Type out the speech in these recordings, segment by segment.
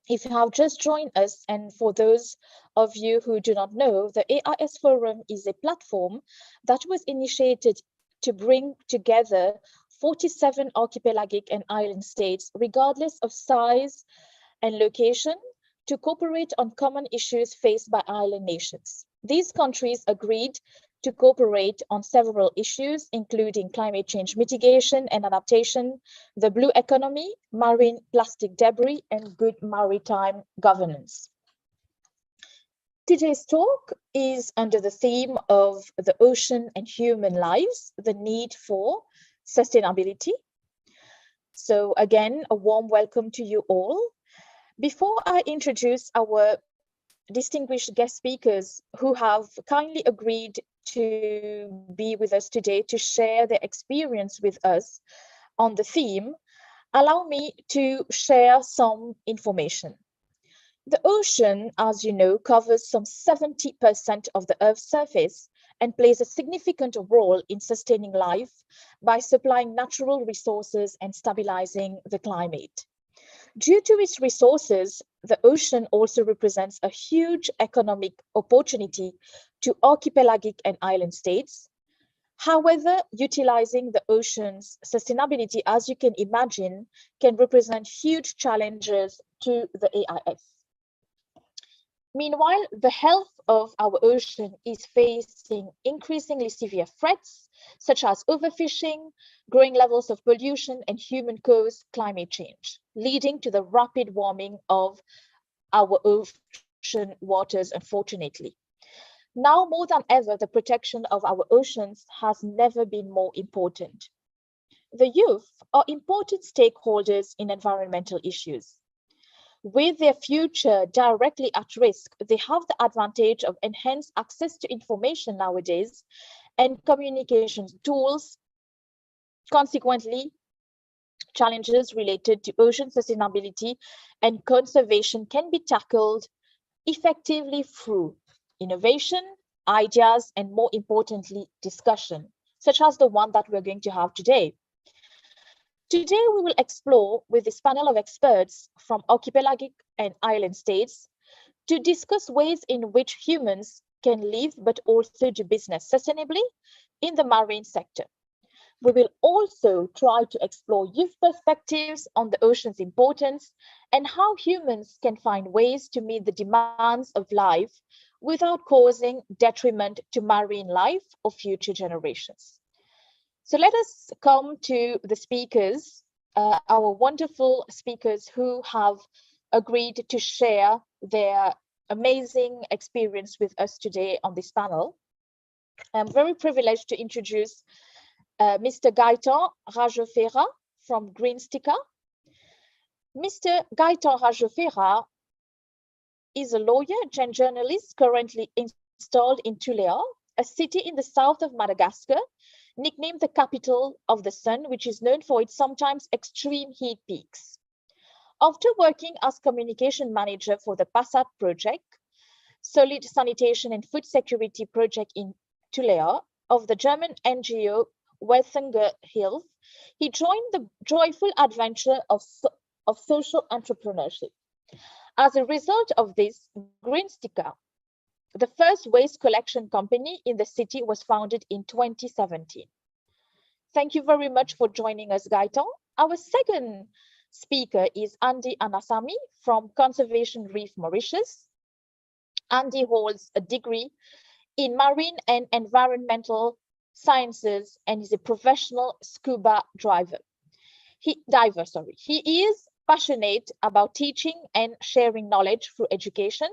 If you have just joined us, and for those of you who do not know, the AIS Forum is a platform that was initiated to bring together 47 archipelagic and island states, regardless of size and location, to cooperate on common issues faced by island nations. These countries agreed to cooperate on several issues, including climate change mitigation and adaptation, the blue economy, marine plastic debris, and good maritime governance. Today's talk is under the theme of the ocean and human lives, the need for sustainability. So again, a warm welcome to you all. Before I introduce our distinguished guest speakers who have kindly agreed to be with us today to share their experience with us on the theme, allow me to share some information. The ocean, as you know, covers some 70% of the Earth's surface and plays a significant role in sustaining life by supplying natural resources and stabilizing the climate. Due to its resources, the ocean also represents a huge economic opportunity to archipelagic and island states. However, utilizing the ocean's sustainability, as you can imagine, can represent huge challenges to the AIS. Meanwhile, the health of our ocean is facing increasingly severe threats, such as overfishing, growing levels of pollution, and human-caused climate change, leading to the rapid warming of our ocean waters, unfortunately. Now more than ever, the protection of our oceans has never been more important. The youth are important stakeholders in environmental issues. With their future directly at risk, they have the advantage of enhanced access to information nowadays and communication tools. Consequently, challenges related to ocean sustainability and conservation can be tackled effectively through innovation, ideas, and more importantly, discussion, such as the one that we're going to have today. Today, we will explore with this panel of experts from archipelagic and island states to discuss ways in which humans can live but also do business sustainably in the marine sector. We will also try to explore youth perspectives on the ocean's importance and how humans can find ways to meet the demands of life without causing detriment to marine life or future generations. So let us come to the speakers, our wonderful speakers who have agreed to share their amazing experience with us today on this panel. I'm very privileged to introduce Mr. Gaëtan Rajofera from Green Sticker. Mr. Gaëtan Rajofera is a lawyer and journalist currently installed in Tuléar, a city in the south of Madagascar, nicknamed the capital of the sun, which is known for its sometimes extreme heat peaks. After working as communication manager for the PASSAT project, Solid Sanitation and Food Security Project in Tuléar, of the German NGO Wethunger Hills, he joined the joyful adventure of social entrepreneurship. As a result of this, Green Sticker, the first waste collection company in the city, was founded in 2017. Thank you very much for joining us, Gaëtan. Our second speaker is Andy Anasamy from Conservation Reef Mauritius. Andy holds a degree in marine and environmental sciences and is a professional scuba diver. He is passionate about teaching and sharing knowledge through education.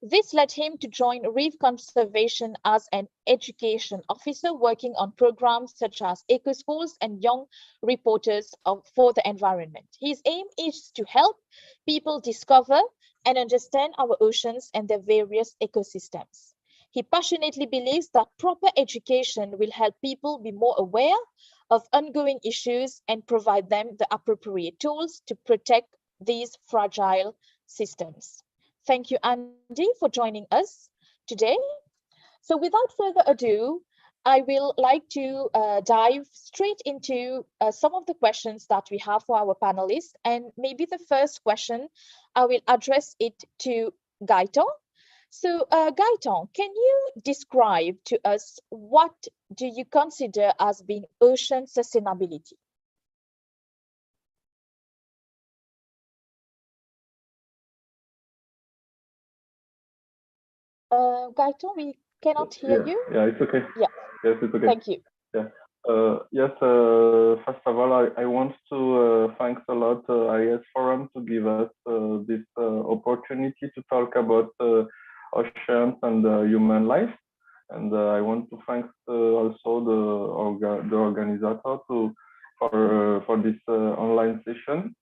This led him to join Reef Conservation as an education officer, working on programs such as eco schools and young reporters for the environment. His aim is to help people discover and understand our oceans and their various ecosystems. He passionately believes that proper education will help people be more aware of ongoing issues and provide them the appropriate tools to protect these fragile systems. Thank you, Andy, for joining us today. So without further ado, I will like to dive straight into some of the questions that we have for our panelists. And maybe the first question, I will address it to Gaëtan. So, Gaëtan, can you describe to us what do you consider as being ocean sustainability? Gaëtan, we cannot hear you. Yeah, it's okay. Yeah. Yes, it's okay. Thank you. Yeah. Yes, first of all, I want to thanks a lot AIS Forum to give us this opportunity to talk about oceans and human life. And I want to thank also the organizer for this online session.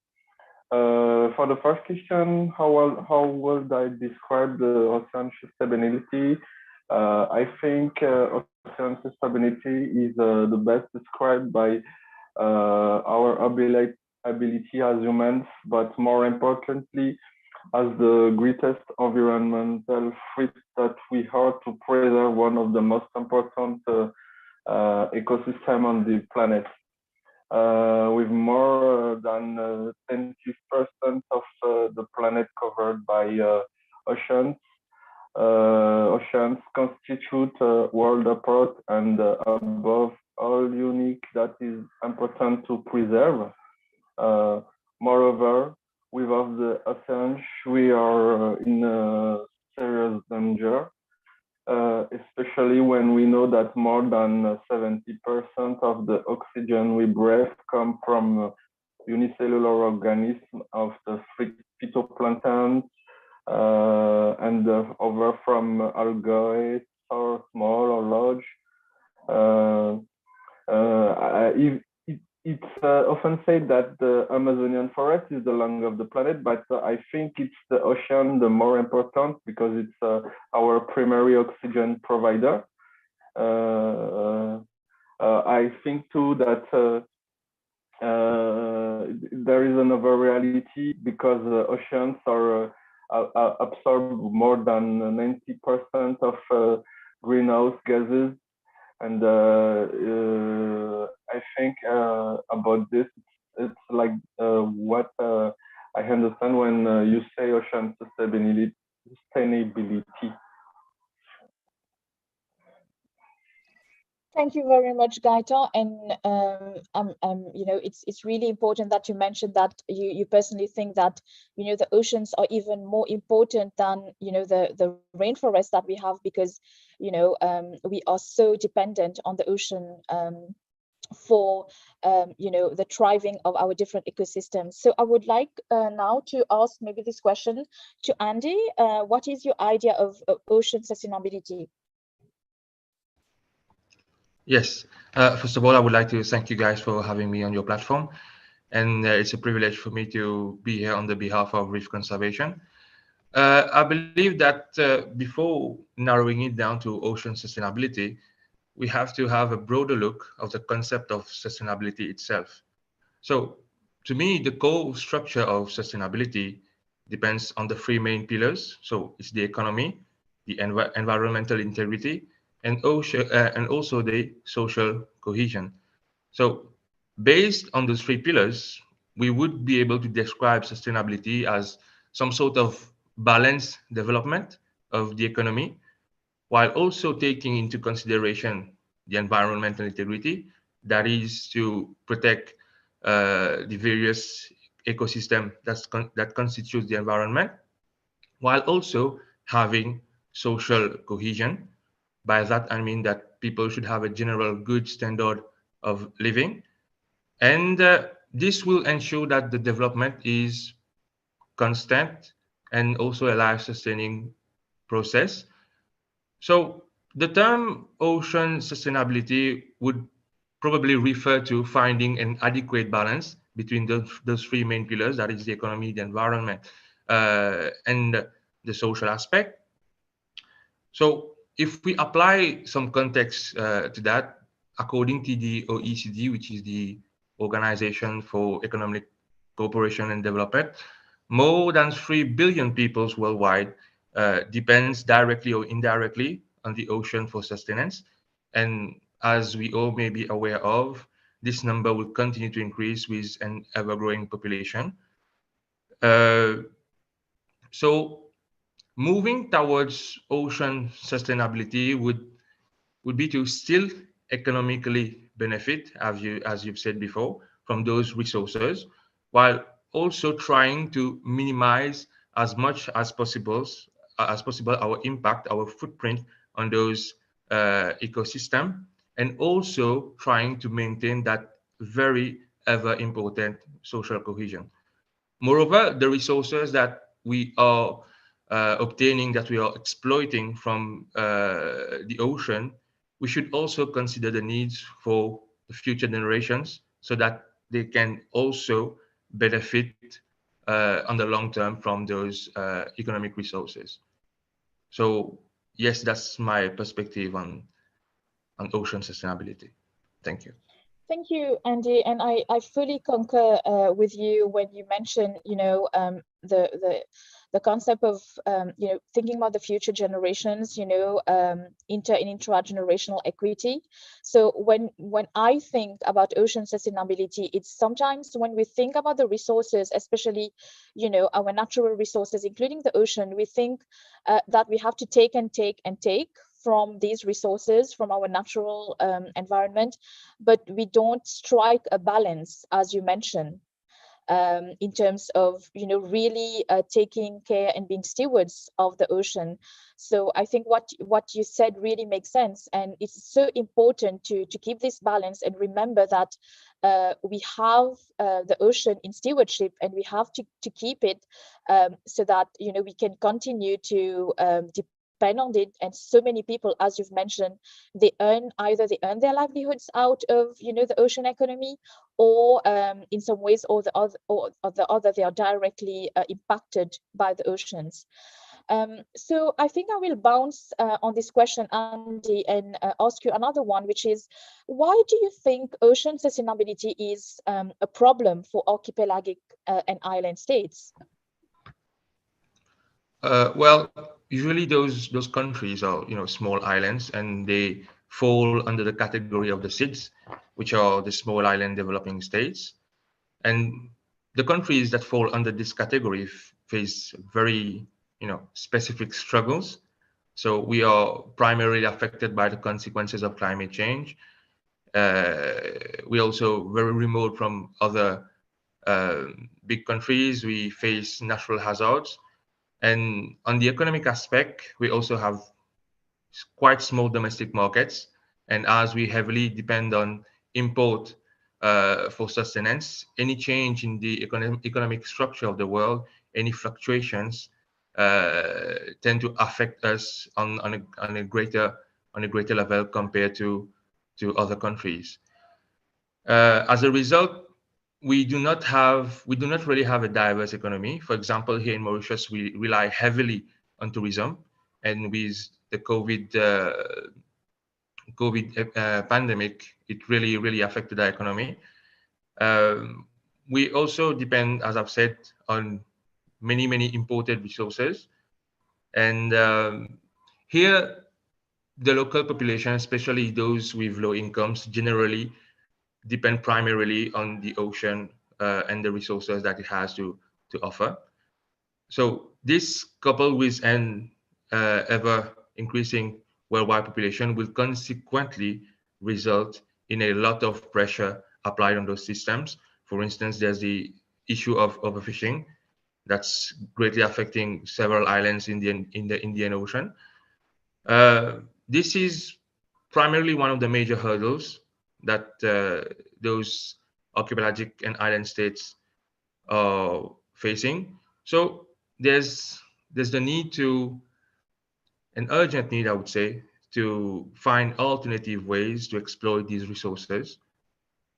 For the first question, how would I describe the ocean sustainability? I think ocean sustainability is the best described by our ability as humans, but more importantly, as the greatest environmental threat that we have to preserve one of the most important ecosystem on the planet. With more than 20% of the planet covered by oceans. Oceans constitute world apart and above all unique that is important to preserve. Moreover, without the oceans, we are in a serious danger. Especially when we know that more than 70% of the oxygen we breathe come from unicellular organisms of the phytoplankton and over from algae or small or large. It's often said that the Amazonian forest is the lung of the planet, but I think it's the ocean the more important because it's our primary oxygen provider. I think too that there is another reality because oceans are absorb more than 90% of greenhouse gases. And I think about this, it's like what I understand when you say ocean sustainability. Thank you very much, Gaita. And you know, it's really important that you mentioned that you personally think that the oceans are even more important than the rainforest that we have because we are so dependent on the ocean for the thriving of our different ecosystems. So I would like now to ask maybe this question to Andy. What is your idea of ocean sustainability? Yes. First of all, I would like to thank you guys for having me on your platform. And it's a privilege for me to be here on the behalf of reef conservation. I believe that before narrowing it down to ocean sustainability, we have to have a broader look of the concept of sustainability itself. So to me, the core structure of sustainability depends on the three main pillars. So it's the economy, the environmental integrity, and also the social cohesion. So based on those three pillars, we would be able to describe sustainability as some sort of balanced development of the economy, while also taking into consideration the environmental integrity, that is to protect the various ecosystem that constitutes the environment, while also having social cohesion. By that, I mean that people should have a general good standard of living. And this will ensure that the development is constant and also a life-sustaining process. So the term ocean sustainability would probably refer to finding an adequate balance between those three main pillars, that is the economy, the environment, and the social aspect. So if we apply some context to that, according to the OECD, which is the Organization for Economic Cooperation and Development, more than 3 billion people worldwide depends directly or indirectly on the ocean for sustenance. And as we all may be aware of, this number will continue to increase with an ever-growing population. Uh, so moving towards ocean sustainability would be to still economically benefit, as you've said before, from those resources, while also trying to minimize as much as possible our impact, our footprint on those ecosystem, and also trying to maintain that very ever important social cohesion. Moreover, the resources that we are obtaining, that we are exploiting from the ocean, we should also consider the needs for the future generations so that they can also benefit on the long term from those economic resources. So yes, that's my perspective on ocean sustainability. Thank you. Thank you, Andy. And I fully concur with you when you mention, the concept of, thinking about the future generations, inter and intra-generational equity. So when I think about ocean sustainability, it's sometimes when we think about the resources, especially, our natural resources, including the ocean, we think that we have to take and take and take from these resources, from our natural environment, but we don't strike a balance, as you mentioned, in terms of really taking care and being stewards of the ocean. So I think what you said really makes sense, and it's so important to keep this balance and remember that we have the ocean in stewardship, and we have to keep it so that we can continue to depend on it. And so many people, as you've mentioned, either they earn their livelihoods out of the ocean economy, or in some ways or the other they are directly impacted by the oceans. So I think I will bounce on this question, Andy, and ask you another one, which is, why do you think ocean sustainability is a problem for archipelagic and island states? Well, usually those countries are small islands, and they fall under the category of the SIDS, which are the small island developing states. And the countries that fall under this category face very specific struggles. So we are primarily affected by the consequences of climate change. We also very remote from other big countries. We face natural hazards. And on the economic aspect, we also have quite small domestic markets. And as we heavily depend on import for sustenance, any change in the economic structure of the world, any fluctuations tend to affect us on a greater level compared to other countries. As a result, we do not really have a diverse economy. For example, here in Mauritius, we rely heavily on tourism, and with the COVID pandemic, it really affected our economy. We also depend, as I've said, on many imported resources, and here the local population, especially those with low incomes, generally depend primarily on the ocean and the resources that it has to offer. So this, coupled with an ever increasing worldwide population, will consequently result in a lot of pressure applied on those systems. For instance, there's the issue of overfishing that's greatly affecting several islands in the Indian Ocean. This is primarily one of the major hurdles that those archipelagic and island states are facing. So there's the need an urgent need, I would say, to find alternative ways to exploit these resources,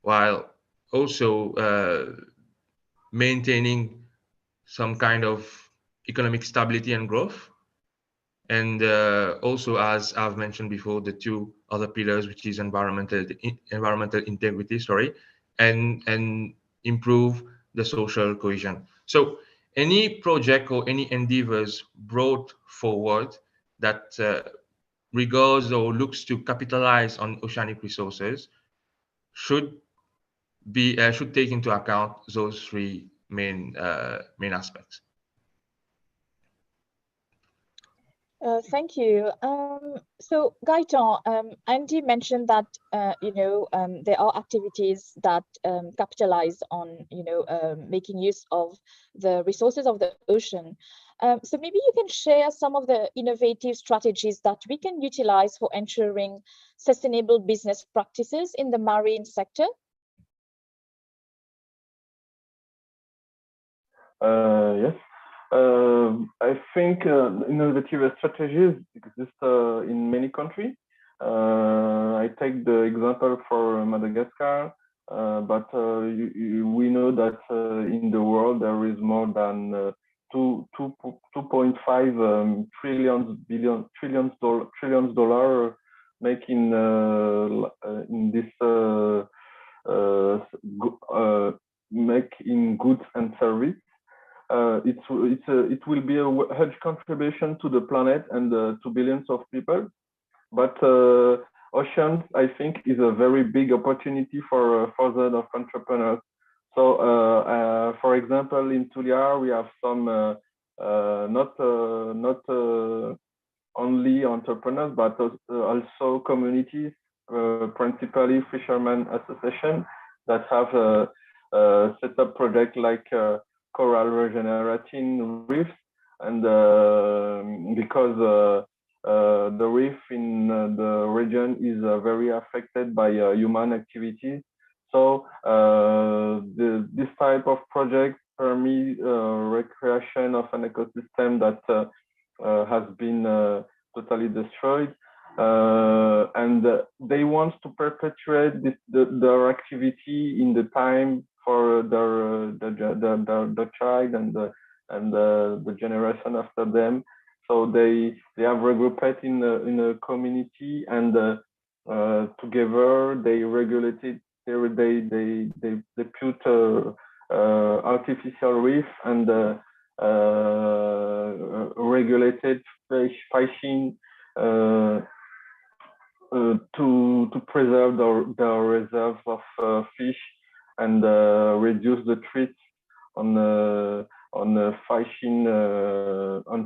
while also maintaining some kind of economic stability and growth. And also, as I've mentioned before, the two other pillars, which is environmental integrity, and improve the social cohesion. So any project or any endeavors brought forward that regards or looks to capitalize on oceanic resources should take into account those three main aspects. Thank you. So Gaëtan, Andy mentioned that there are activities that capitalize on making use of the resources of the ocean. So maybe you can share some of the innovative strategies that we can utilize for ensuring sustainable business practices in the marine sector. Yes. I think innovative strategies exist in many countries. I take the example for Madagascar, but we know that in the world there is more than 2.5 trillions dollar making in this make in goods and service. It will be a huge contribution to the planet and to billions of people. But oceans, I think, is a very big opportunity for further of entrepreneurs. So, for example, in Tulia, we have some not only entrepreneurs, but also communities, principally fishermen association that have set up projects like coral regenerating reefs, and because the reef in the region is very affected by human activities. So this type of project permit recreation of an ecosystem that has been totally destroyed. And they want to perpetuate their activity in the time for the child and the generation after them. So they have regrouped in a community, and together they regulated. They put artificial reef and regulated fishing to preserve the reserves of fish and reduce the threat on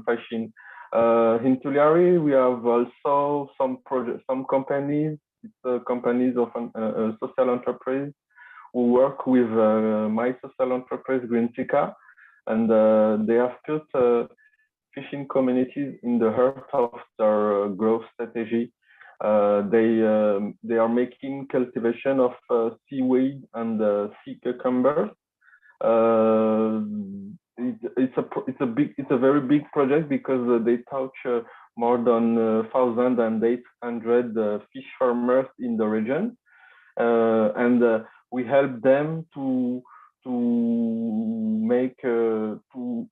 fishing. In Tuileries, we have also some companies, companies of social enterprise who work with my social enterprise Greentica, and they have put fishing communities in the heart of their growth strategy. They are making cultivation of seaweed and sea cucumbers. It's a very big project because they touch more than 1,800 fish farmers in the region, and we help them to make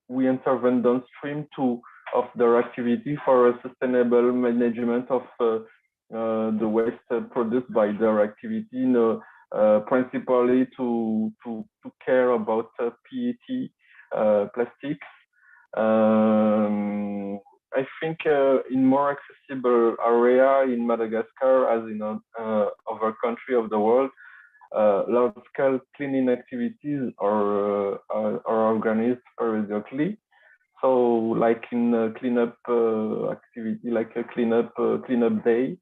we intervene downstream of their activity for a sustainable management of the waste produced by their activity, principally to care about PET plastics. I think in more accessible area in Madagascar, as in other countries of the world, large-scale cleaning activities are organized periodically. So, like in cleanup activity, like a cleanup day.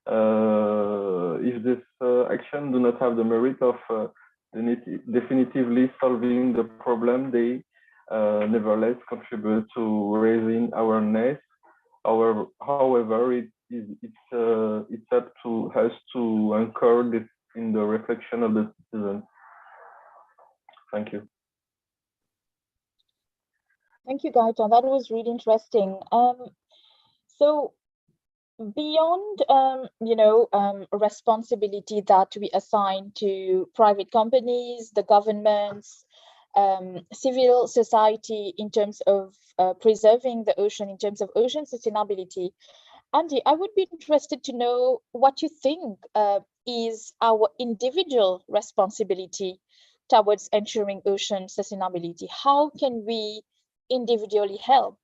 If this action do not have the merit of definitively solving the problem, they nevertheless contribute to raising awareness. However, it's up to us to anchor this in the reflection of the citizen. Thank you. Thank you, Gaëtan. That was really interesting. So beyond responsibility that we assign to private companies, the governments, civil society in terms of preserving the ocean, in terms of ocean sustainability, Andy, I would be interested to know what you think is our individual responsibility towards ensuring ocean sustainability. How can we individually help?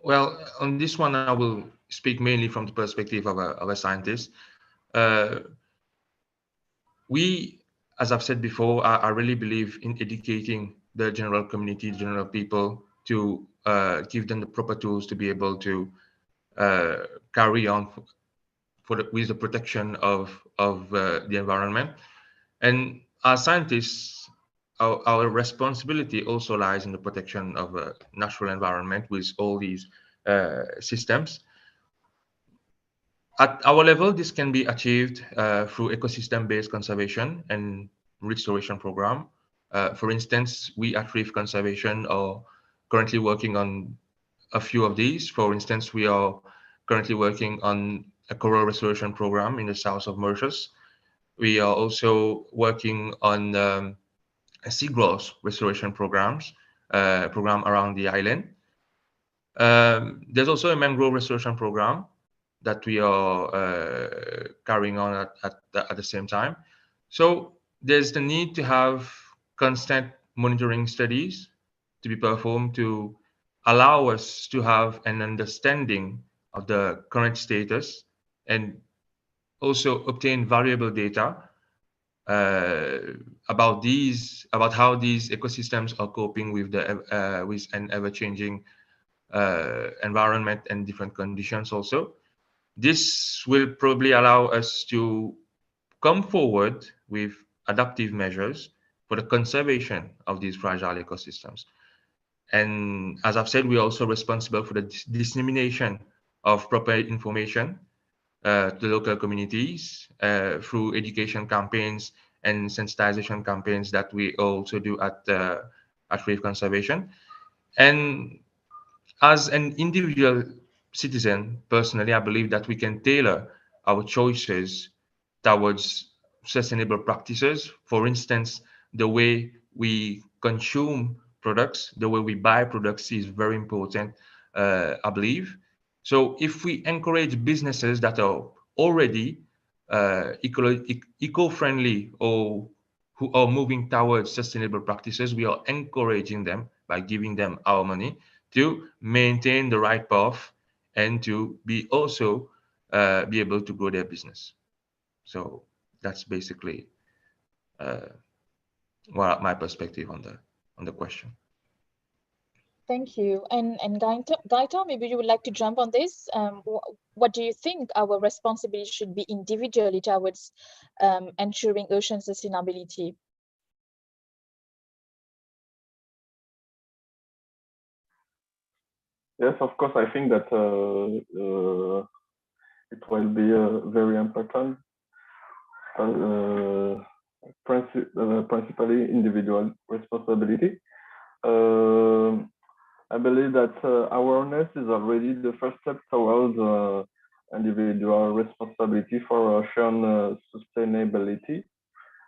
Well, on this one, I will speak mainly from the perspective of a scientist. Uh, we, as I've said before, I really believe in educating the general community, general people, to give them the proper tools to be able to uh, carry on with the protection of the environment. And as scientists, our responsibility also lies in the protection of a natural environment with all these systems. At our level, this can be achieved through ecosystem-based conservation and restoration program. For instance, we at Reef Conservation are currently working on a few of these. For instance, we are currently working on a coral restoration program in the south of Mauritius. We are also working on a seagrass restoration program around the island. There's also a mangrove restoration program that we are carrying on at the same time. So there's the need to have constant monitoring studies to be performed to allow us to have an understanding of the current status and also obtain valuable data uh, about how these ecosystems are coping with the with an ever-changing environment and different conditions also. This will probably allow us to come forward with adaptive measures for the conservation of these fragile ecosystems. And as I've said, we're also responsible for the dissemination of proper information to local communities through education campaigns and sensitization campaigns that we also do at Reef Conservation. And as an individual citizen, personally, I believe that we can tailor our choices towards sustainable practices. For instance, the way we consume products, the way we buy products is very important, I believe. So if we encourage businesses that are already eco-friendly or who are moving towards sustainable practices, we are encouraging them by giving them our money to maintain the right path and to be also be able to grow their business. So that's basically uh, my perspective on the question. Thank you. And Gaita, maybe you would like to jump on this. What do you think our responsibility should be individually towards ensuring ocean sustainability? Yes, of course. I think that it will be very important, principally individual responsibility. I believe that awareness is already the first step towards individual responsibility for ocean sustainability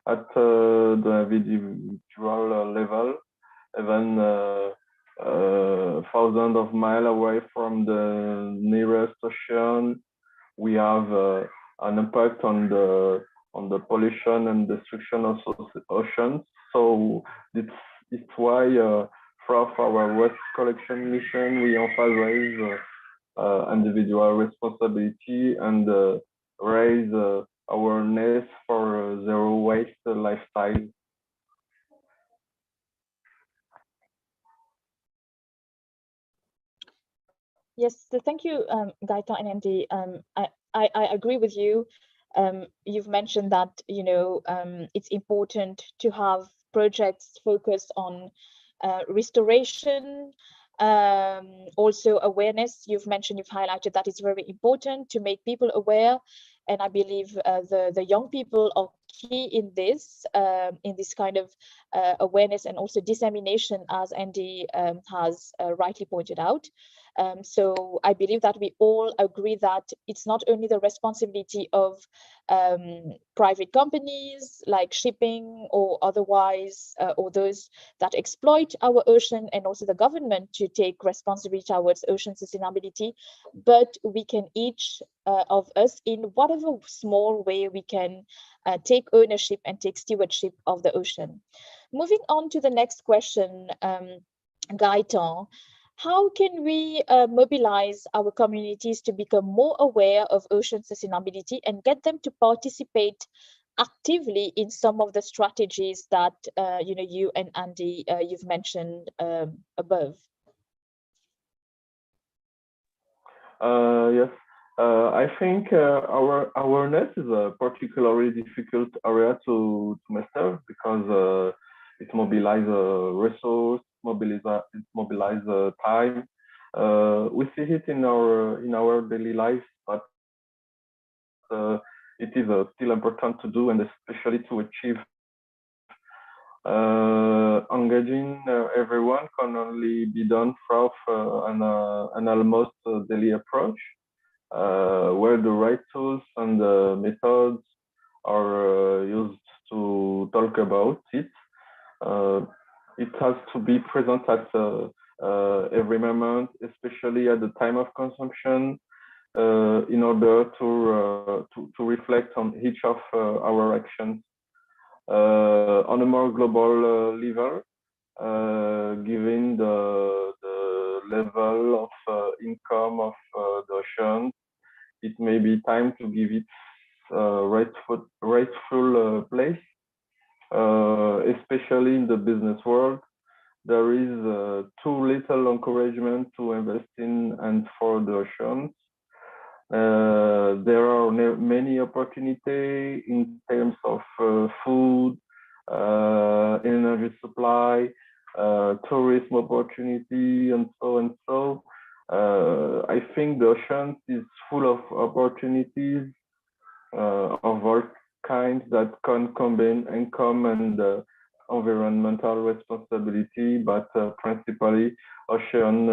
at the individual level, even thousands of miles away from the nearest ocean. We have an impact on the pollution and destruction of oceans. So it's why throughout our waste collection mission, we emphasize individual responsibility and raise awareness for zero waste lifestyle. Yes, so thank you, Gaita and Andy. I agree with you. You've mentioned that, it's important to have projects focused on restoration, also awareness. You've highlighted that it's very important to make people aware. And I believe the young people are key in this kind of awareness and also dissemination, as Andy has rightly pointed out. So I believe that we all agree that it's not only the responsibility of private companies like shipping or otherwise, or those that exploit our ocean, and also the government to take responsibility towards ocean sustainability, but we can each of us, in whatever small way we can, take ownership and take stewardship of the ocean. Moving on to the next question, Gaëtan. How can we mobilize our communities to become more aware of ocean sustainability and get them to participate actively in some of the strategies that you and Andy you've mentioned above? Yes, I think our awareness is a particularly difficult area to master because it mobilizes resource, it mobilizes time. We see it in our daily life, but it is still important to do, and especially to achieve. Engaging everyone can only be done through an almost daily approach, where the right tools and methods are used to talk about it. It has to be present at every moment, especially at the time of consumption, in order to reflect on each of our actions. On a more global level, given the level of income of the ocean, it may be time to give it rightful place, especially in the business world. There is too little encouragement to invest in and for the oceans. There are many opportunities in terms of food, energy supply, tourism opportunity, and so and so. I think the ocean is full of opportunities of all kinds that can combine income and environmental responsibility, but principally ocean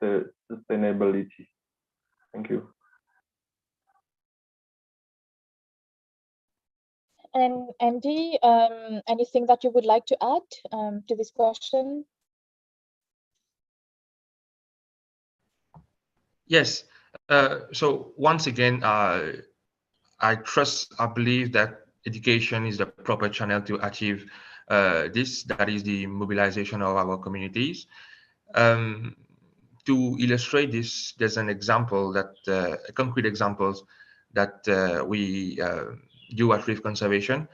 sustainability. Thank you. And Andy, anything that you would like to add to this question? Yes. So once again, I believe that education is the proper channel to achieve this. That is the mobilization of our communities. To illustrate this, there's an example that a concrete examples that we do at Reef Conservation.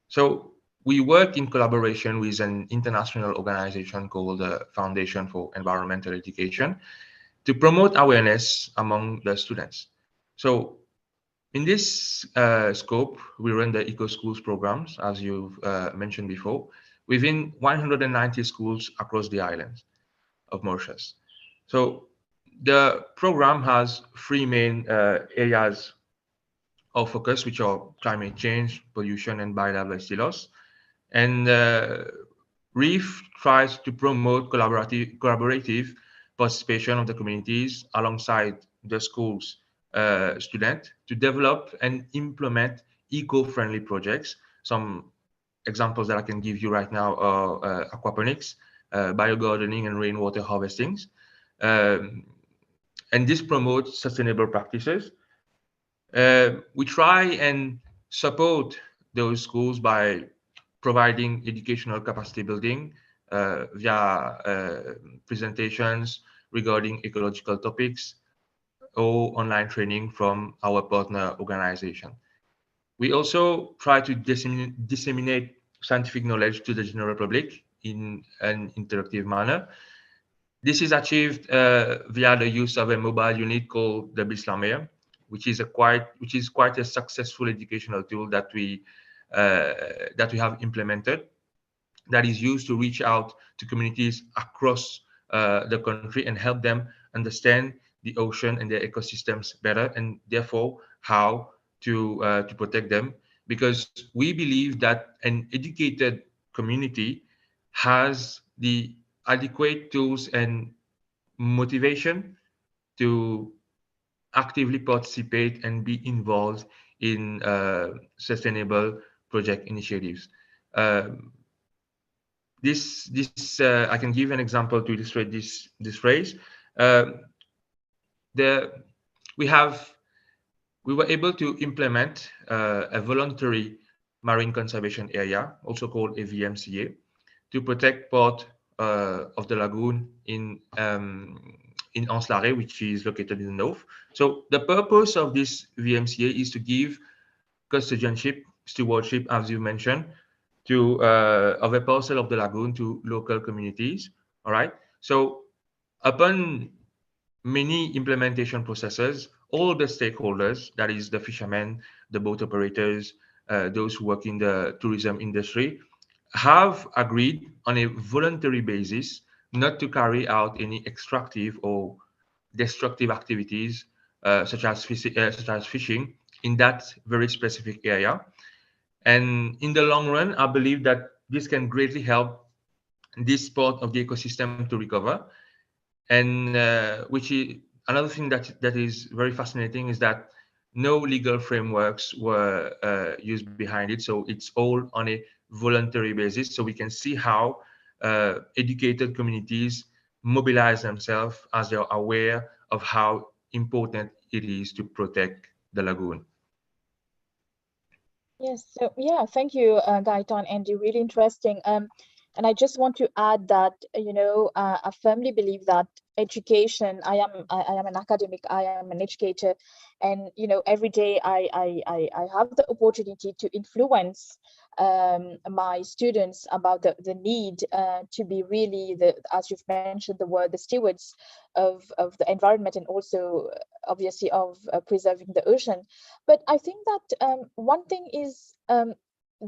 So we work in collaboration with an international organization called the Foundation for Environmental Education to promote awareness among the students. So in this scope, we run the Eco Schools programs, as you've mentioned before, within 190 schools across the islands of Mauritius. So the program has three main areas of focus, which are climate change, pollution, and biodiversity loss. And REEF tries to promote collaborative participation of the communities alongside the schools students to develop and implement eco-friendly projects. Some examples that I can give you right now are aquaponics, biogardening, and rainwater harvesting. And this promotes sustainable practices. We try and support those schools by providing educational capacity building via presentations regarding ecological topics or online training from our partner organization. We also try to disseminate scientific knowledge to the general public in an interactive manner. This is achieved via the use of a mobile unit called the Bislamer, which is quite a successful educational tool that we have implemented, that is used to reach out to communities across the country and help them understand the ocean and their ecosystems better, and therefore how to protect them. Because we believe that an educated community has the adequate tools and motivation to actively participate and be involved in sustainable project initiatives. I can give an example to illustrate this phrase. We were able to implement a voluntary marine conservation area, also called a VMCA, to protect part the lagoon in Anse-la-Raye, which is located in the north. So the purpose of this VMCA is to give custodianship, stewardship, as you mentioned, to of a parcel of the lagoon to local communities. All right. So upon many implementation processes, all the stakeholders, that is the fishermen, the boat operators, those who work in the tourism industry, have agreed on a voluntary basis not to carry out any extractive or destructive activities such as fishing in that very specific area. And in the long run, I believe that this can greatly help this part of the ecosystem to recover. And which is another thing that is very fascinating is that no legal frameworks were used behind it. So it's all on a voluntary basis. So we can see how educated communities mobilize themselves as they're aware of how important it is to protect the lagoon. Yes, so yeah, thank you, Gaitan, Andy. Really interesting. And I just want to add that, I firmly believe that education, I am an academic, I am an educator, and every day I have the opportunity to influence my students about the need to be really as you've mentioned the word, the stewards of the environment, and also obviously of preserving the ocean. But I think that one thing is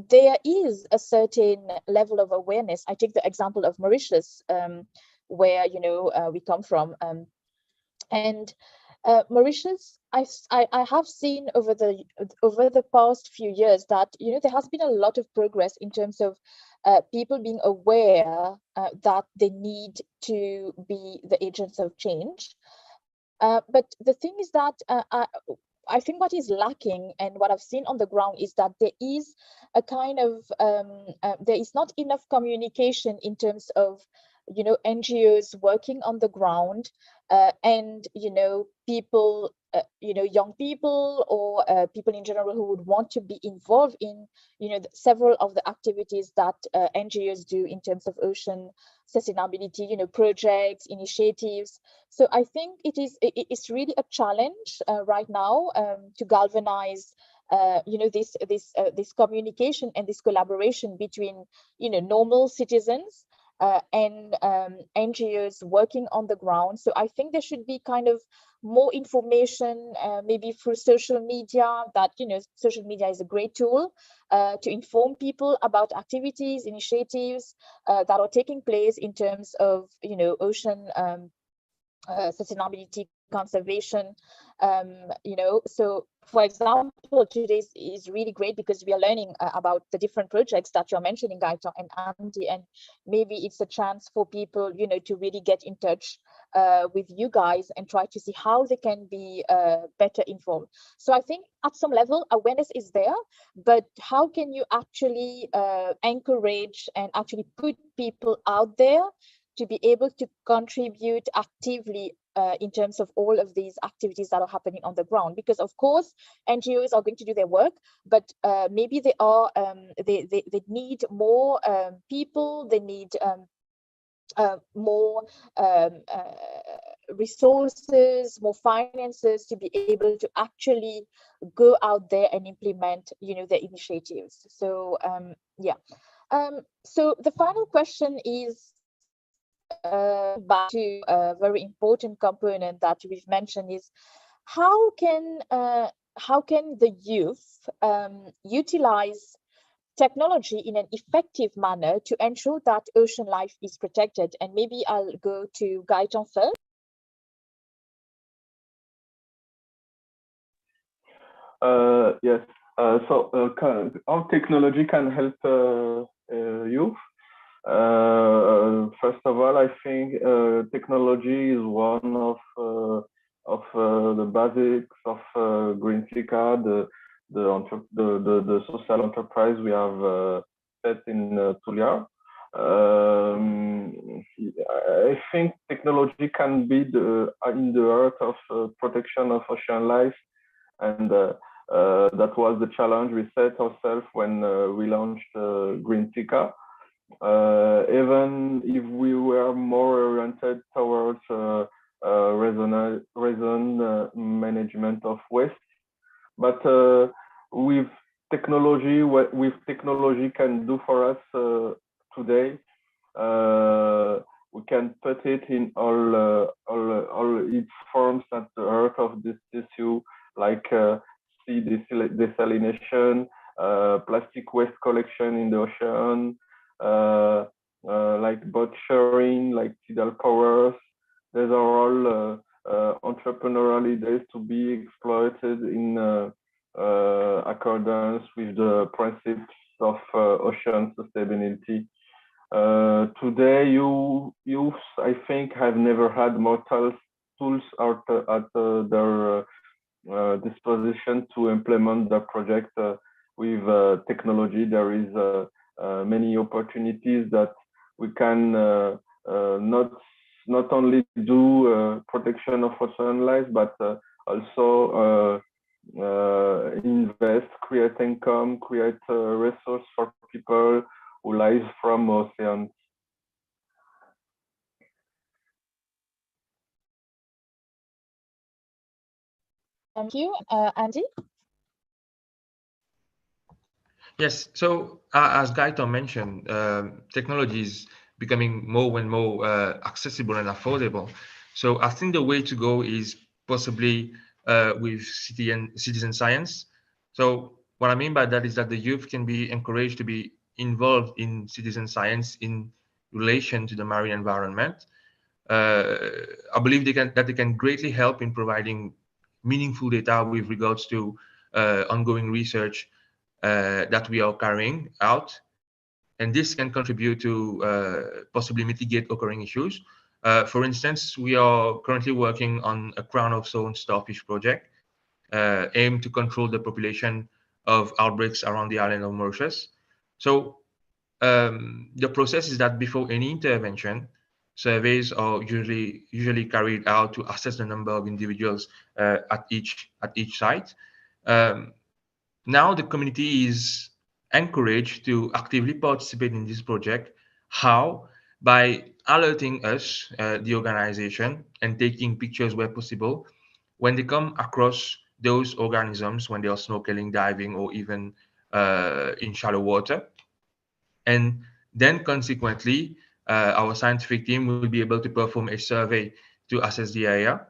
there is a certain level of awareness. I take the example of Mauritius, where we come from, and Mauritius, I have seen over the past few years that there has been a lot of progress in terms of people being aware that they need to be the agents of change. But the thing is that I think what is lacking and what I've seen on the ground is that there is a kind of there is not enough communication in terms of NGOs working on the ground and people young people or people in general who would want to be involved in several of the activities that NGOs do in terms of ocean sustainability, projects, initiatives. So I think it's really a challenge right now to galvanize this communication and this collaboration between normal citizens and NGOs working on the ground. So I think there should be kind of more information, maybe through social media, that social media is a great tool to inform people about activities, initiatives that are taking place in terms of ocean sustainability, conservation. So for example, today is really great because we are learning about the different projects that you're mentioning, Gaito and Andy, and maybe it's a chance for people to really get in touch with you guys and try to see how they can be better informed. So I think at some level awareness is there, but how can you actually encourage and actually put people out there to be able to contribute actively in terms of all of these activities that are happening on the ground? Because of course NGOs are going to do their work, but maybe they are they need more people, they need more resources, more finances to be able to actually go out there and implement the initiatives. So yeah. So the final question is back to a very important component that we've mentioned is how can the youth utilize technology in an effective manner to ensure that ocean life is protected? And maybe I'll go to Gaëtan first. Yes. So how technology can help youth? First of all, I think technology is one of the basics of Greentica, the social enterprise we have set in Tulia. I think technology can be in the heart of protection of ocean life, and that was the challenge we set ourselves when we launched Greentica. even if we were more oriented towards reason management of waste. But with technology, what with technology can do for us today, we can put it in all its forms at the heart of this issue, like sea desalination, plastic waste collection in the ocean, like boat sharing, like tidal covers. These are all entrepreneurial ideas to be exploited in accordance with the principles of ocean sustainability. Today, youth, I think, have never had more tools at their disposition to implement the project with technology. There is many opportunities that we can not only do protection of ocean life, but also invest, create income, create resource for people who live from oceans. Thank you, Andy. Yes, so as Gaito mentioned, technology is becoming more and more accessible and affordable. So I think the way to go is possibly with citizen science. So what I mean by that is that the youth can be encouraged to be involved in citizen science in relation to the marine environment. I believe that they can greatly help in providing meaningful data with regards to ongoing research that we are carrying out. And this can contribute to possibly mitigate occurring issues. For instance, we are currently working on a crown of thorns starfish project aimed to control the population of outbreaks around the island of Mauritius. So the process is that before any intervention, surveys are usually carried out to assess the number of individuals at each site. Um, Now the community is encouraged to actively participate in this project. How? By alerting us, the organization, and taking pictures where possible when they come across those organisms when they are snorkeling, diving, or even in shallow water. And then consequently, our scientific team will be able to perform a survey to assess the area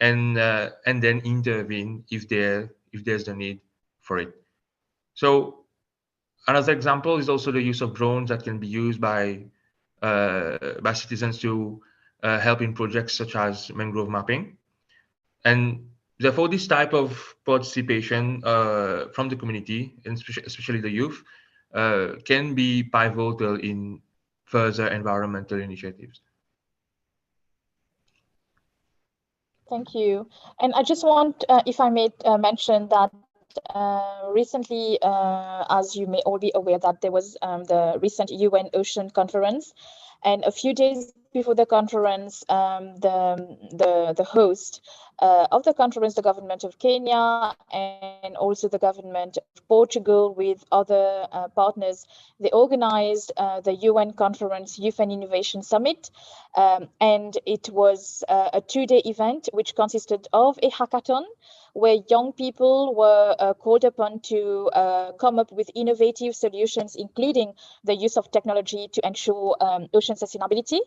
and then intervene if there's the need for it. So another example is also the use of drones that can be used by citizens to help in projects such as mangrove mapping. And therefore, this type of participation from the community, and especially the youth, can be pivotal in further environmental initiatives. Thank you. And I just want, if I may mention that recently, as you may all be aware, that there was the recent UN Ocean Conference. And a few days before the conference, the host of the conference, the government of Kenya and also the government of Portugal with other partners, they organized the UN Conference Youth and Innovation Summit. And it was a 2-day event which consisted of a hackathon where young people were called upon to come up with innovative solutions, including the use of technology to ensure ocean sustainability.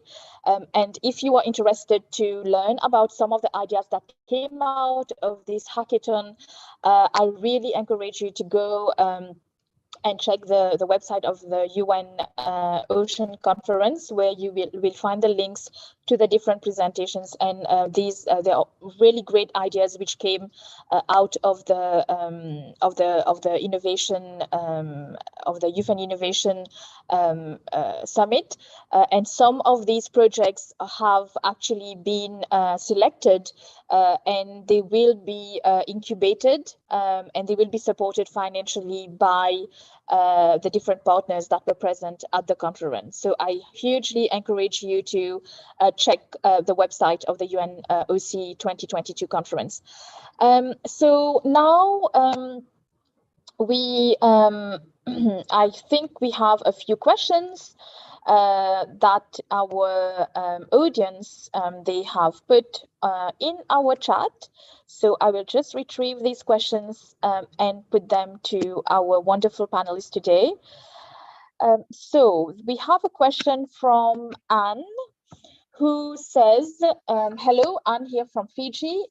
And if you are interested to learn about some of the ideas that came out of this hackathon, I really encourage you to go and check the website of the UN Ocean Conference, where you will find the links to the different presentations. And there are really great ideas which came out of the innovation of the Youth and Innovation Summit. And some of these projects have actually been selected, and they will be incubated, and they will be supported financially by the different partners that were present at the conference. So I hugely encourage you to check the website of the UN OC 2022 conference. So now we I think we have a few questions that our audience they have put in our chat. So I will just retrieve these questions and put them to our wonderful panelists today. So we have a question from Anne, who says, hello, Anne here from Fiji.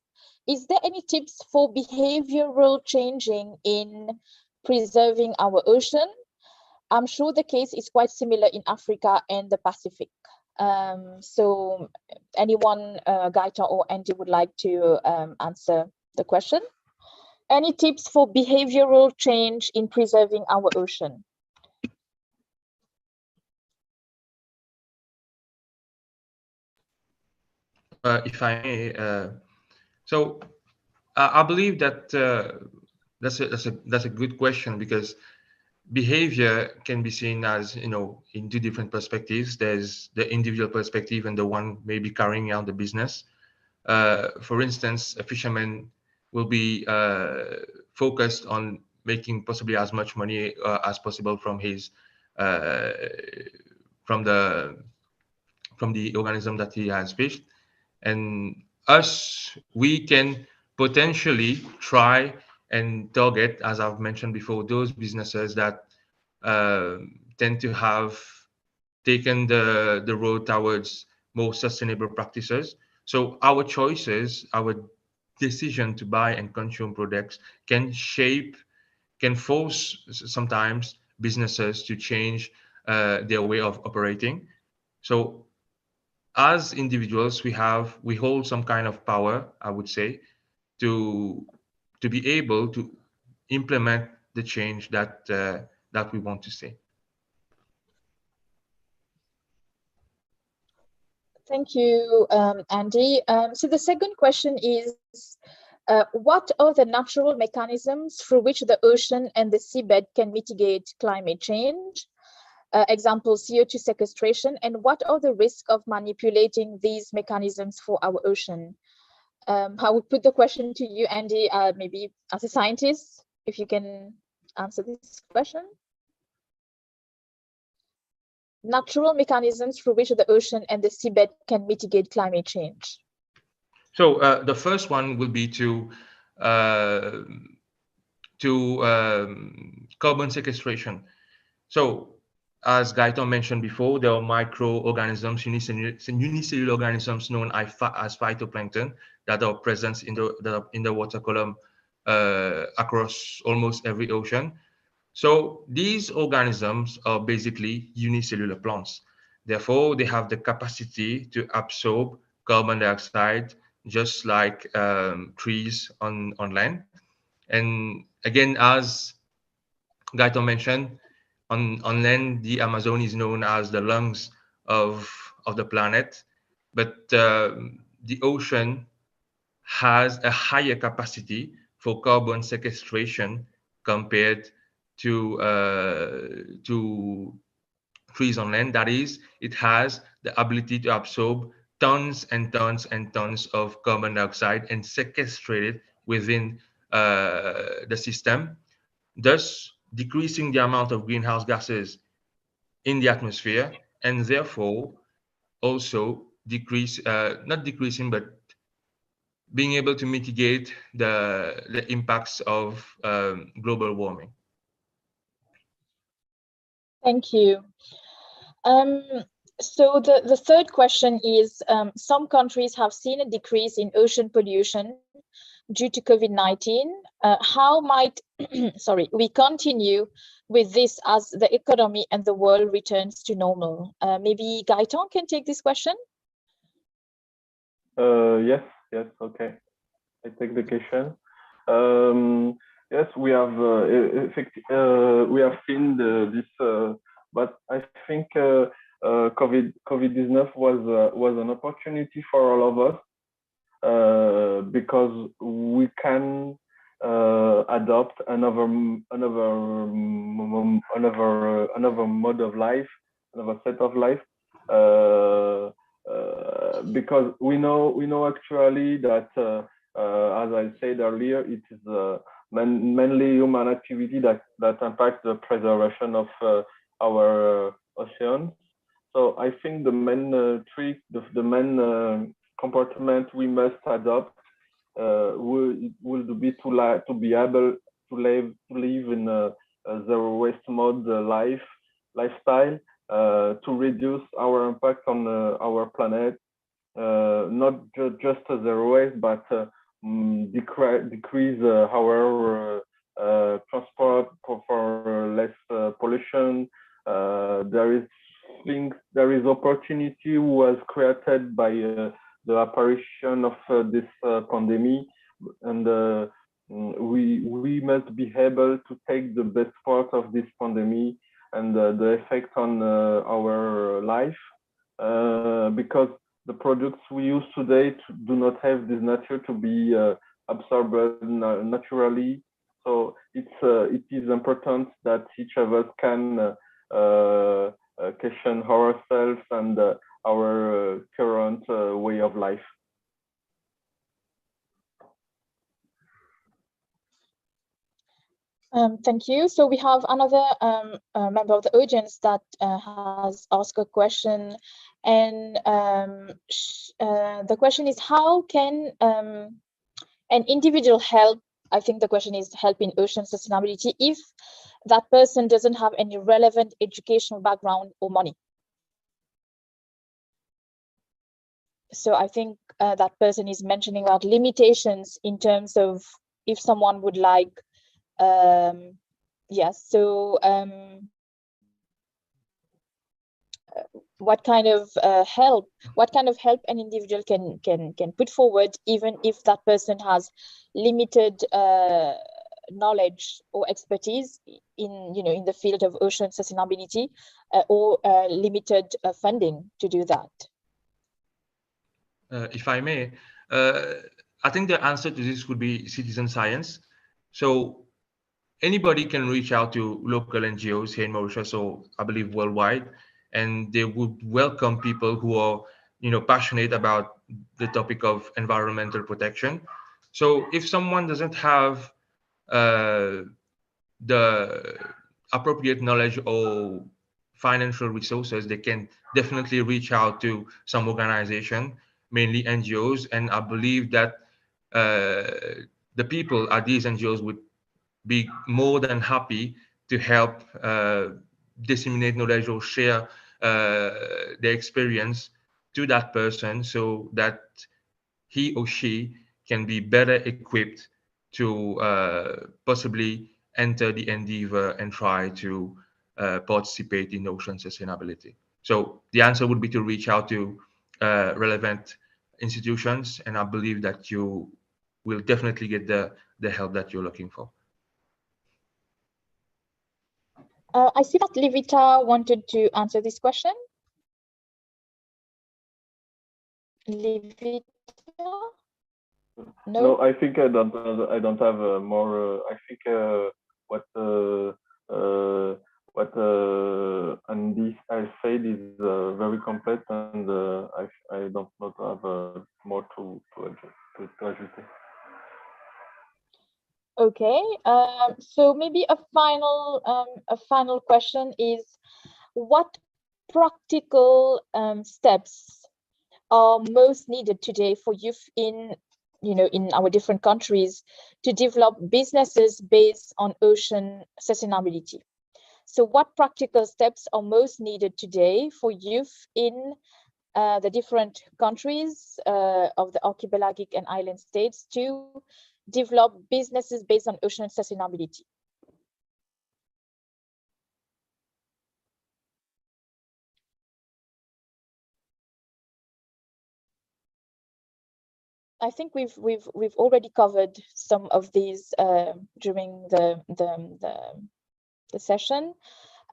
Is there any tips for behavioral changing in preserving our ocean? I'm sure the case is quite similar in Africa and the Pacific. So anyone, Gaita or Andy, would like to answer the question? Any tips for behavioral change in preserving our ocean? If I may, so I believe that that's a good question, because behavior can be seen as, in two different perspectives. There's the individual perspective and the one maybe carrying out the business. For instance, a fisherman will be focused on making possibly as much money as possible from his from the organism that he has fished. And we can potentially try and target, as I've mentioned before, those businesses that tend to have taken the road towards more sustainable practices. So our choices, our decision to buy and consume products can force sometimes businesses to change their way of operating. So as individuals, we hold some kind of power, I would say, to be able to implement the change that that we want to see. Thank you, Andy. So the second question is, what are the natural mechanisms through which the ocean and the seabed can mitigate climate change? Example, CO2 sequestration, and what are the risks of manipulating these mechanisms for our ocean? I would put the question to you, Andy, maybe as a scientist, if you can answer this question. Natural mechanisms through which the ocean and the seabed can mitigate climate change. So the first one will be to carbon sequestration. So as Gaetan mentioned before, there are microorganisms, unicellular organisms known as phytoplankton, that are present in the water column across almost every ocean. So these organisms are basically unicellular plants. Therefore, they have the capacity to absorb carbon dioxide, just like trees on land. And again, as Gaito mentioned, on land, the Amazon is known as the lungs of the planet, but the ocean has a higher capacity for carbon sequestration compared to trees on land. That is, it has the ability to absorb tons and tons and tons of carbon dioxide and sequestrate it within the system, thus decreasing the amount of greenhouse gases in the atmosphere, and therefore also not decreasing, but being able to mitigate the impacts of global warming. Thank you. So the third question is, some countries have seen a decrease in ocean pollution due to COVID-19. How might we continue with this as the economy and the world returns to normal? Maybe Gaetan can take this question. Yes, okay. I take the question. Yes, we have seen this, but I think COVID-19 was an opportunity for all of us, because we can adopt another mode of life, another set of life. Because we know actually that, as I said earlier, it is mainly human activity that impact the preservation of our oceans. So I think the main trick, the main comportment we must adopt will be to be able to live in a zero waste mode lifestyle to reduce our impact on our planet, not just a zero waste, but decrease our transport for less pollution. There is opportunity was created by the apparition of this pandemic, and we must be able to take the best part of this pandemic and the effect on our life, because the products we use today do not have this nature to be absorbed naturally. So it is important that each of us can question ourselves and our current way of life. Thank you. So we have another member of the audience that has asked a question, and the question is, how can an individual help? I think the question is help in ocean sustainability if that person doesn't have any relevant educational background or money. So I think that person is mentioning about limitations in terms of if someone would like, yes. So what kind of help an individual can put forward, even if that person has limited knowledge or expertise in the field of ocean sustainability, or limited funding to do that. If I may, I think the answer to this would be citizen science. So anybody can reach out to local NGOs here in Mauritius, or I believe worldwide, and they would welcome people who are, passionate about the topic of environmental protection. So if someone doesn't have the appropriate knowledge or financial resources, they can definitely reach out to some organization, mainly NGOs, and I believe that the people at these NGOs would be more than happy to help disseminate knowledge or share their experience to that person, so that he or she can be better equipped to possibly enter the endeavor and try to participate in ocean sustainability. So the answer would be to reach out to relevant institutions, and I believe that you will definitely get the help that you're looking for. I see that Livita wanted to answer this question. Livita? No, I think I don't have more. I think what Andy I said is very complete, and I don't not have more to adjust. Okay, so maybe a final question is, what practical steps are most needed today for youth in our different countries to develop businesses based on ocean sustainability? So what practical steps are most needed today for youth in the different countries of the archipelagic and island states to develop businesses based on ocean sustainability? I think we've already covered some of these during the session.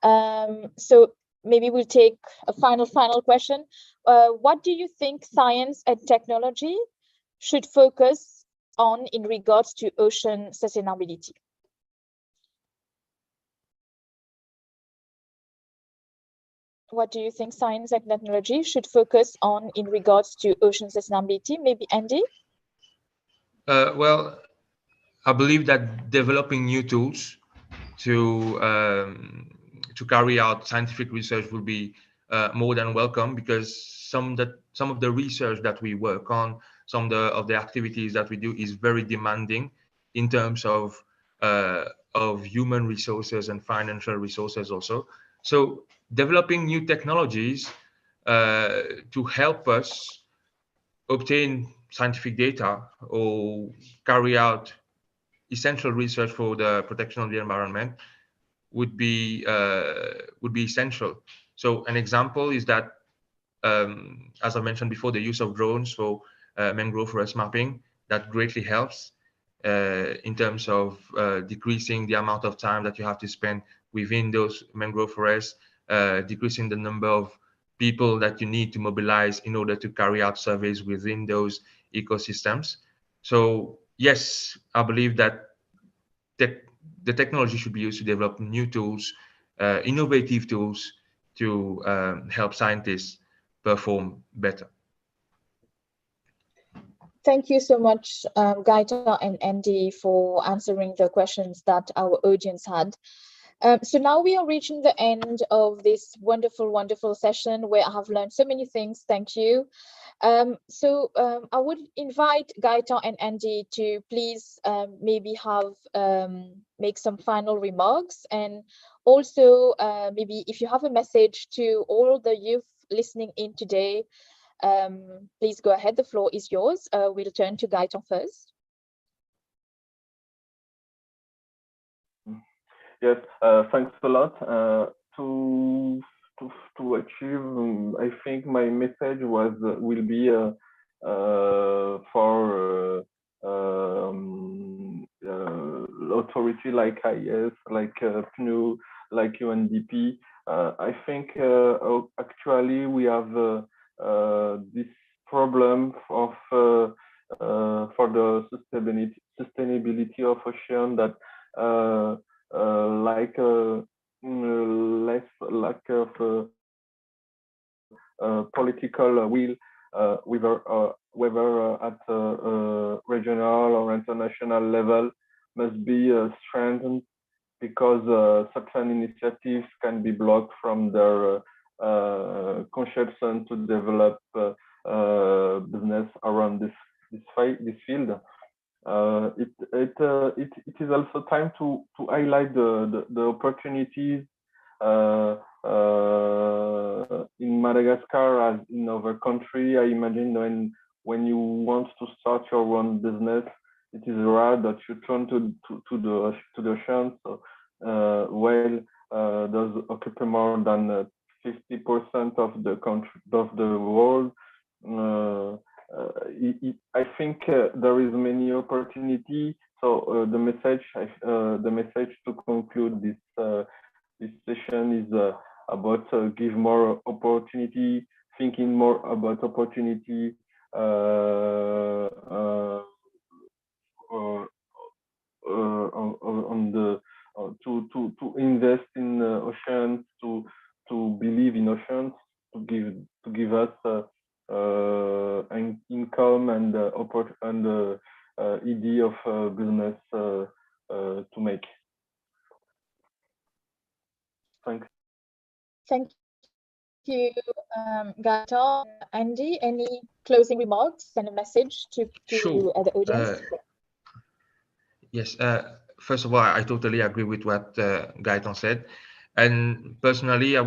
So maybe we'll take a final question. What do you think science and technology should focus on in regards to ocean sustainability? What do you think science and technology should focus on in regards to ocean sustainability? Maybe Andy? Well, I believe that developing new tools to carry out scientific research will be more than welcome, because some of the research that we work on, some of the activities that we do is very demanding in terms of human resources and financial resources also. So developing new technologies to help us obtain scientific data or carry out essential research for the protection of the environment would be essential. So an example is that, as I mentioned before, the use of drones for mangrove forest mapping that greatly helps in terms of decreasing the amount of time that you have to spend within those mangrove forests, decreasing the number of people that you need to mobilize in order to carry out surveys within those ecosystems. So yes, I believe that tech, the technology should be used to develop new tools, innovative tools to help scientists perform better. Thank you so much, Gaita and Andy, for answering the questions that our audience had. So now we are reaching the end of this wonderful, wonderful session where I have learned so many things. Thank you. I would invite Gaita and Andy to please maybe have make some final remarks, and also maybe if you have a message to all the youth listening in today, please go ahead. The floor is yours. We'll turn to Gaita first. Yes, thanks a lot. To achieve, I think my message will be for authority like AIS, like PNU, like UNDP. I think actually we have this problem of for the sustainability of ocean, that less lack of political will, whether at regional or international level, must be strengthened, because such an initiatives can be blocked from their conception to develop business around this field. It is also time to highlight the opportunities in Madagascar as in other country. I imagine when you want to start your own business, it is rare that you turn to the ocean. So while does occupy more than 50% of the country of the world. I think there is many opportunity. So the message to conclude this session is about give more opportunity, thinking more about opportunity on the to invest in oceans, to believe in oceans, to give us an income and idea of business to make. Thanks. Thank you, Gaita. Andy, any closing remarks and a message to Sure. the audience? Yes. First of all, I totally agree with what Gaëtan said, and personally, I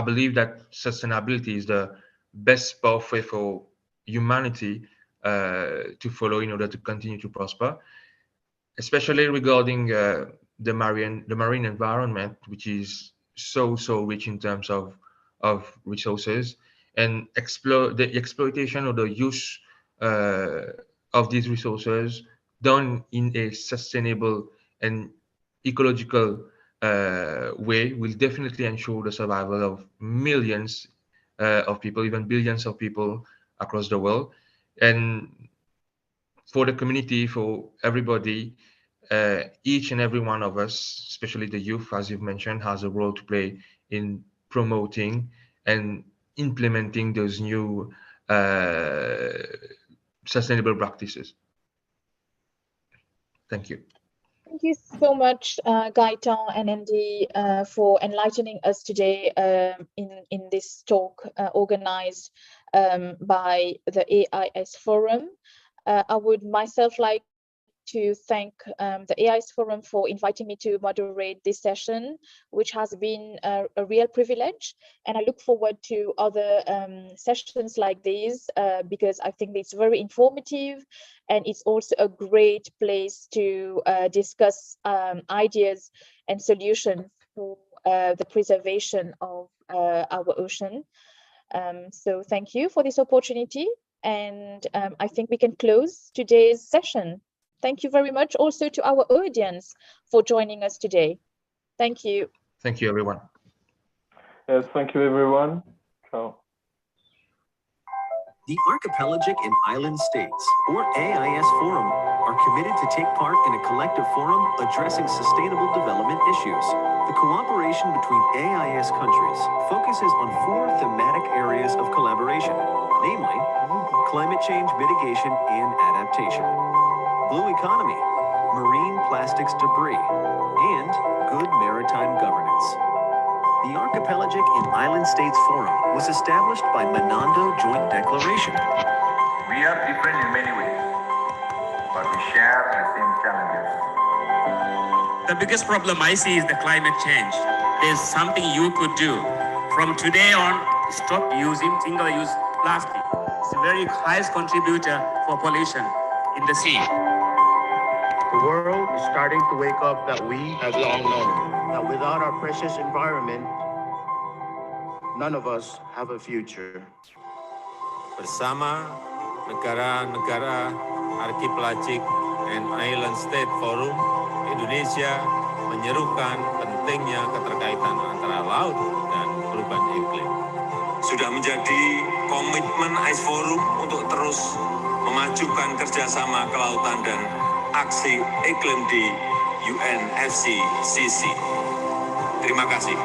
believe that sustainability is the best pathway for humanity to follow in order to continue to prosper, especially regarding the marine environment, which is so rich in terms of resources, and the exploitation or the use of these resources done in a sustainable and ecological way will definitely ensure the survival of millions of people, even billions of people across the world. And for the community, for everybody, each and every one of us, especially the youth, as you've mentioned, has a role to play in promoting and implementing those new sustainable practices. Thank you. Thank you so much, Gaetan and Andy, for enlightening us today in this talk organized by the AIS Forum. I would myself like to thank the AIS Forum for inviting me to moderate this session, which has been a real privilege. And I look forward to other sessions like these because I think it's very informative, and it's also a great place to discuss ideas and solutions for the preservation of our ocean. So thank you for this opportunity. And I think we can close today's session. Thank you very much also to our audience for joining us today. Thank you. Thank you, everyone. Yes, thank you, everyone. Ciao. The Archipelagic and Island States, or AIS Forum, are committed to take part in a collective forum addressing sustainable development issues. The cooperation between AIS countries focuses on 4 thematic areas of collaboration, namely climate change mitigation and adaptation, blue economy, marine plastics debris, and good maritime governance. The Archipelagic and Island States Forum was established by Menando Joint Declaration. We are different in many ways, but we share the same challenges. The biggest problem I see is the climate change. There's something you could do. From today on, stop using single-use plastic. It's the very highest contributor for pollution in the sea. The world is starting to wake up that we have long known that without our precious environment, none of us have a future. Bersama negara-negara Archipelagic and Island State Forum, Indonesia menyerukan pentingnya keterkaitan antara laut dan perubahan iklim. Sudah menjadi komitmen AIS Forum untuk terus memajukan kerjasama kelautan dan aksi iklim di UNFCCC. Terima kasih.